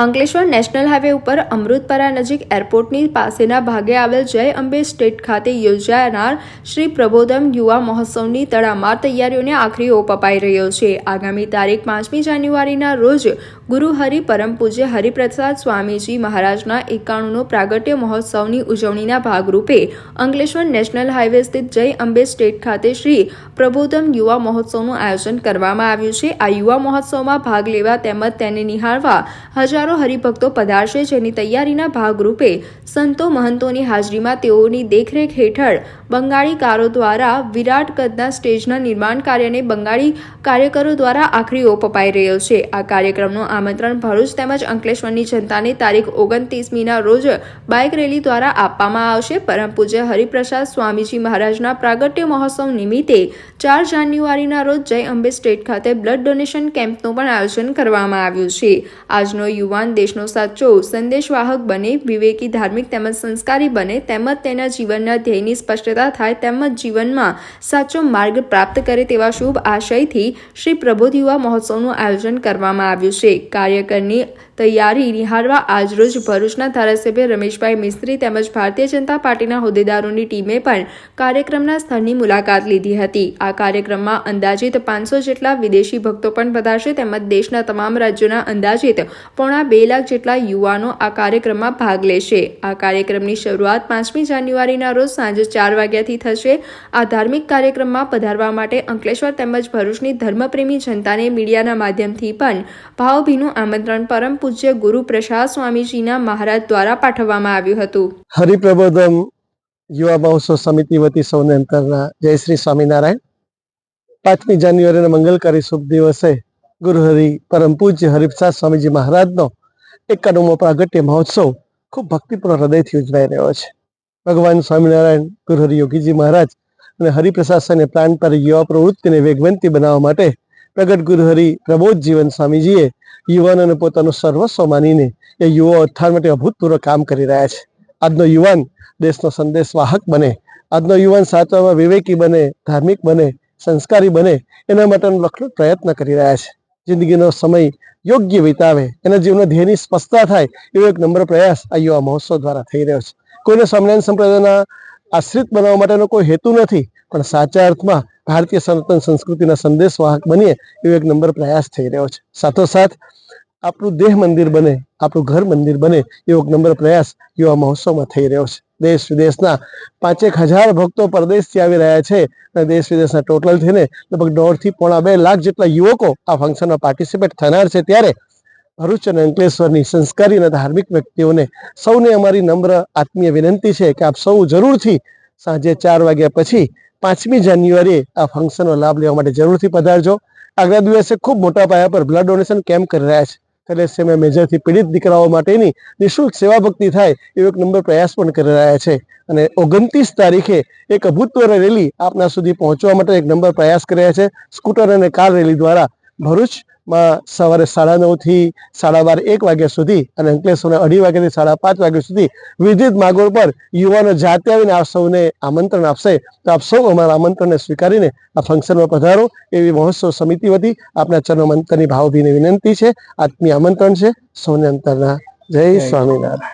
Ankleshwar national highway ઉપર અમૃતપરા નજીક એરપોર્ટની પાસેના ભાગે આવેલ જય અંબે સ્ટેટ ખાતે યોજાનાર શ્રી પ્રબોધમ યુવા મહોત્સવની તડામાર તૈયારીઓને આખરી ઓપ અપાઈ રહ્યો છે। આગામી તારીખ 5મી જાન્યુઆરીના રોજ ગુરુ હરિ પરમ પૂજ્ય હરિપ્રસાદ સ્વામીજી મહારાજના 91નો પ્રાગટ્ય મહોત્સવની ઉજવણીના ભાગરૂપે અંકલેશ્વર નેશનલ હાઈવે સ્થિત જય અંબે સ્ટેટ ખાતે શ્રી પ્રબોધમ યુવા મહોત્સવનું આયોજન કરવામાં આવ્યું છે। આ યુવા મહોત્સવમાં ભાગ લેવા તેમજ તેને નિહાળવા હજારો હરિભક્તો પધારશે, જેની તૈયારીના ભાગરૂપે સંતો મહંતોની હાજરીમાં તેઓની દેખરેખ હેઠળ બંગાળીકારો દ્વારા વિરાટ કદના સ્ટેજના નિર્માણ કાર્યને બંગાળી કાર્યકરો દ્વારા આખરી ઓપ અપાઈ રહ્યો છે। આ કાર્યક્રમનું આમંત્રણ ભરૂચ તેમજ અંકલેશ્વરની જનતાને તારીખ 29મીના રોજ બાઇક રેલી દ્વારા આપવામાં આવશે। પરમ પૂજ્ય હરિપ્રસાદ સ્વામીજી મહારાજના પ્રાગટ્ય મહોત્સવ નિમિત્તે 4 જાન્યુઆરીના રોજ જય અંબે સ્ટેટ ખાતે બ્લડ ડોનેશન કેમ્પનું પણ આયોજન કરવામાં આવ્યું છે। આજનો યુવાન દેશનો સાચો સંદેશવાહક બને, વિવેકી, ધાર્મિક તેમજ સંસ્કારી બને, તેમજ તેના જીવનના ધ્યેયની સ્પષ્ટતા થાય, તેમજ જીવનમાં સાચો માર્ગ પ્રાપ્ત કરે તેવા શુભ આશયથી શ્રી પ્રબોધ યુવા મહોત્સવનું આયોજન કરવામાં આવ્યું છે। કાર્યક્રમની તૈયારી નિહાળવા આજરોજ ભરૂચના ધારાસભ્ય રમેશભાઈ મિસ્ત્રી તેમજ ભારતીય જનતા પાર્ટીના હોદ્દેદારોની ટીમે પણ કાર્યક્રમના સ્થળની મુલાકાત લીધી હતી। આ કાર્યક્રમમાં અંદાજિત 500 જેટલા વિદેશી ભક્તો પણ પધારશે તેમજ દેશના તમામ રાજ્યોના અંદાજિત પોણા 2 લાખ જેટલા યુવાનો આ કાર્યક્રમમાં ભાગ લેશે। આ કાર્યક્રમની શરૂઆત 5મી જાન્યુઆરીના રોજ સાંજે 4 વાગ્યાથી થશે। આ ધાર્મિક કાર્યક્રમમાં પધારવા માટે અંકલેશ્વર તેમજ ભરૂચની ધર્મપ્રેમી જનતાને મીડિયાના માધ્યમથી પણ ભાવભીનું આમંત્રણ પરમ પૂજ્ય ગુરુ પ્રસાદ સ્વામીજીના મહારાજ દ્વારા પાઠવવામાં આવ્યું હતું। હરિપ્રબોધમ યુવા મહોત્સવ સમિતિ વતી સૌને અંતરના જય શ્રી સ્વામિનારાયણ। 5મી જાન્યુઆરીના મંગલકારી શુભ દિવસે ગુરુ હરિ પરમ પૂજ્ય હરિપ્રસાદ સ્વામીજી મહારાજનો 91મો પ્રાગટ્ય મહોત્સવ ખૂબ ભક્તિપૂર્ણ હૃદયથી ઉજવાઈ રહ્યો છે। ભગવાન સ્વામિનારાયણ, ગુરુ હરિ યોગીજી મહારાજ અને હરિપ્રસાદ સ્વામીને પ્રાણપરી યુવા પ્રવૃત્તિને વેગવંતી બનાવવા માટે પ્રગટ ગુરુ હરિ પ્રબોધ જીવન સ્વામીજીએ યુવાનોને પોતાનું સર્વસ્વ માનીને એ યુવા ઉત્થાન માટે અભૂતપૂર્વ કામ કરી રહ્યા છે। આજનો યુવાન દેશનો સંદેશવાહક બને, આજનો યુવાન સાચવામાં વિવેકી બને, ધાર્મિક બને, સંસ્કારી બને, એના માટેનો લખનો પ્રયત્ન કરી રહ્યા છે। જિંદગીનો સમય યોગ્ય વિતાવે, એના જીવનના ધ્યેયની સ્પષ્ટતા થાય એવો એક નમ્ર પ્રયાસ આ યુવા મહોત્સવ દ્વારા થઈ રહ્યો છે। કોઈને સ્વામિનારાયણ સંપ્રદાયના આશ્રિત બનાવવા માટેનો કોઈ હેતુ નથી, પણ સાચા અર્થમાં ભારતીય સનાતન સંસ્કૃતિના સંદેશવાહક બનીએ એવો એક નમ્ર પ્રયાસ થઈ રહ્યો છે। સાથોસાથ આપણું દેહ મંદિર બને, આપણું ઘર મંદિર બને એવો એક નમ્ર પ્રયાસ યુવા મહોત્સવમાં થઈ રહ્યો છે। દેશ વિદેશના 5,000 ભક્તો પરદેશથી આવી રહ્યા છે અને દેશ વિદેશના ટોટલ થઈને લગભગ 1.5 થી પોણા 2 લાખ જેટલા યુવકો આ ફંક્શનમાં પાર્ટિસિપેટ થનાર છે। ત્યારે ભરૂચ અને અંકલેશ્વરની સંસ્કારી અને ધાર્મિક વ્યક્તિઓને સૌને અમારી નમ્ર આત્મીય વિનંતી છે કે આપ સૌ જરૂરથી સાંજે 4 વાગ્યા પછી 5મી જાન્યુઆરીએ આ ફંક્શનનો લાભ લેવા માટે જરૂરથી પધારજો। આગલા દિવસે ખૂબ મોટા પાયા પર બ્લડ ડોનેશન કેમ્પ કરી રહ્યા છે। થેલેસેમિયા મેજરથી પીડિત દીકરાઓ માટેની નિઃશુલ્ક સેવા ભક્તિ થાય એવો એક નંબર પ્રયાસ પણ કરી રહ્યા છે। અને 29 તારીખે એક અભૂતપૂર્વ રેલી આપના સુધી પહોંચવા માટે એક નંબર પ્રયાસ કરી રહ્યા છે। સ્કૂટર અને કાર રેલી દ્વારા ભરૂચમાં સવારે 9:30 થી 12:30 1 વાગ્યા સુધી અને અંકલેશ્વરના 2:30 વાગ્યાથી 5:30 વાગ્યા સુધી વિવિધ માર્ગો પર યુવાનો જાતે આવીને આપ સૌને આમંત્રણ આપશે। તો આપ સૌ અમારા આમંત્રણને સ્વીકારીને આ ફંક્શનમાં પધારો એવી મહોત્સવ સમિતિ વતી આપના ચરણોમાં અંતરની ભાવભીની વિનંતી છે। આત્મીય આમંત્રણ છે। સૌને અંતરના જય સ્વામિનારાયણ।